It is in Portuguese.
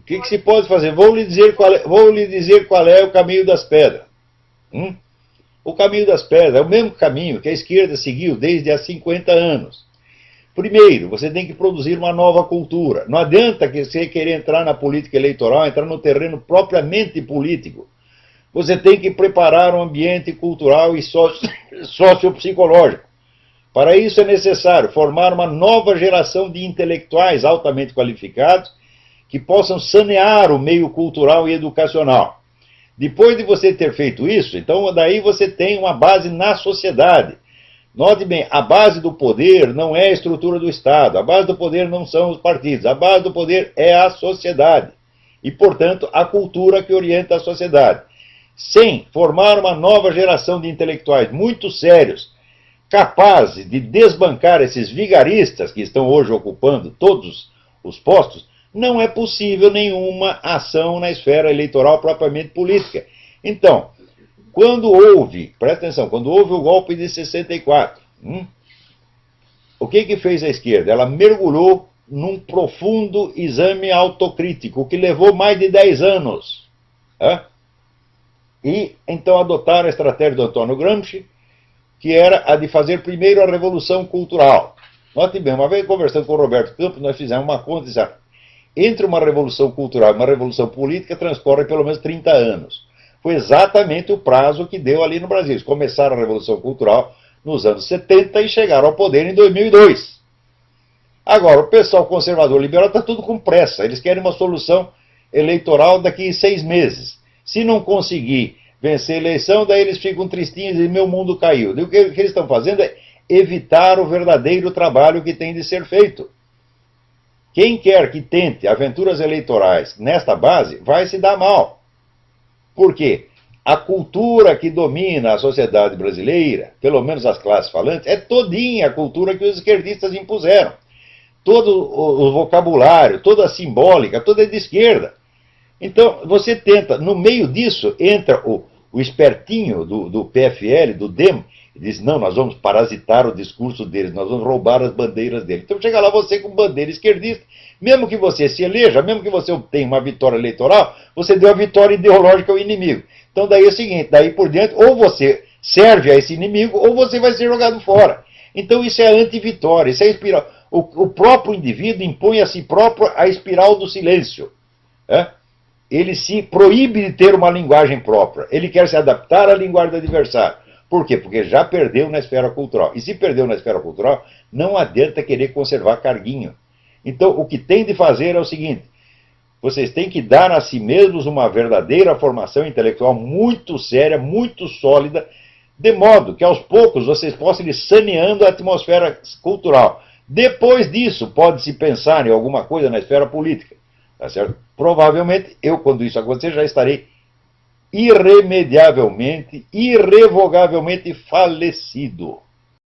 que se pode fazer? Vou lhe dizer qual é o caminho das pedras. O caminho das pedras é o mesmo caminho que a esquerda seguiu desde há 50 anos. Primeiro, você tem que produzir uma nova cultura. Não adianta que você querer entrar na política eleitoral, entrar no terreno propriamente político. Você tem que preparar um ambiente cultural e sociopsicológico. Para isso é necessário formar uma nova geração de intelectuais altamente qualificados que possam sanear o meio cultural e educacional. Depois de você ter feito isso, então daí você tem uma base na sociedade. Note bem, a base do poder não é a estrutura do Estado, a base do poder não são os partidos, a base do poder é a sociedade. E, portanto, a cultura que orienta a sociedade. Sem formar uma nova geração de intelectuais muito sérios, capazes de desbancar esses vigaristas que estão hoje ocupando todos os postos, não é possível nenhuma ação na esfera eleitoral propriamente política. Então, quando houve, presta atenção, quando houve o golpe de 64, o que fez a esquerda? Ela mergulhou num profundo exame autocrítico que levou mais de 10 anos. E então adotaram a estratégia do Antônio Gramsci, que era a de fazer primeiro a revolução cultural. Note bem, uma vez conversando com o Roberto Campos, nós fizemos uma conta e dissemos, entre uma revolução cultural e uma revolução política transcorre pelo menos 30 anos. Foi exatamente o prazo que deu ali no Brasil. Eles começaram a Revolução Cultural nos anos 70 e chegaram ao poder em 2002. Agora, o pessoal conservador liberal está tudo com pressa. Eles querem uma solução eleitoral daqui a 6 meses. Se não conseguir vencer a eleição, daí eles ficam tristinhos e meu mundo caiu. O que eles estão fazendo é evitar o verdadeiro trabalho que tem de ser feito. Quem quer que tente aventuras eleitorais nesta base vai se dar mal. Por quê? A cultura que domina a sociedade brasileira, pelo menos as classes falantes, é todinha a cultura que os esquerdistas impuseram. Todo o vocabulário, toda a simbólica, toda é de esquerda. Então, você tenta, no meio disso, entra o espertinho do PFL, do DEM, e diz, não, nós vamos parasitar o discurso deles, nós vamos roubar as bandeiras deles. Então chega lá você com bandeira esquerdista, mesmo que você se eleja, mesmo que você obtenha uma vitória eleitoral, você deu a vitória ideológica ao inimigo. Então daí é o seguinte, daí por diante, ou você serve a esse inimigo, ou você vai ser jogado fora. Então isso é anti-vitória, isso é a espiral. O próprio indivíduo impõe a si próprio a espiral do silêncio. Ele se proíbe de ter uma linguagem própria, ele quer se adaptar à linguagem do adversário. Por quê? Porque já perdeu na esfera cultural. E se perdeu na esfera cultural, não adianta querer conservar carguinho. Então, o que tem de fazer é o seguinte, vocês têm que dar a si mesmos uma verdadeira formação intelectual muito séria, muito sólida, de modo que aos poucos vocês possam ir saneando a atmosfera cultural. Depois disso, pode-se pensar em alguma coisa na esfera política. Tá certo? Provavelmente, eu, quando isso acontecer, já estarei irremediavelmente, irrevogavelmente falecido.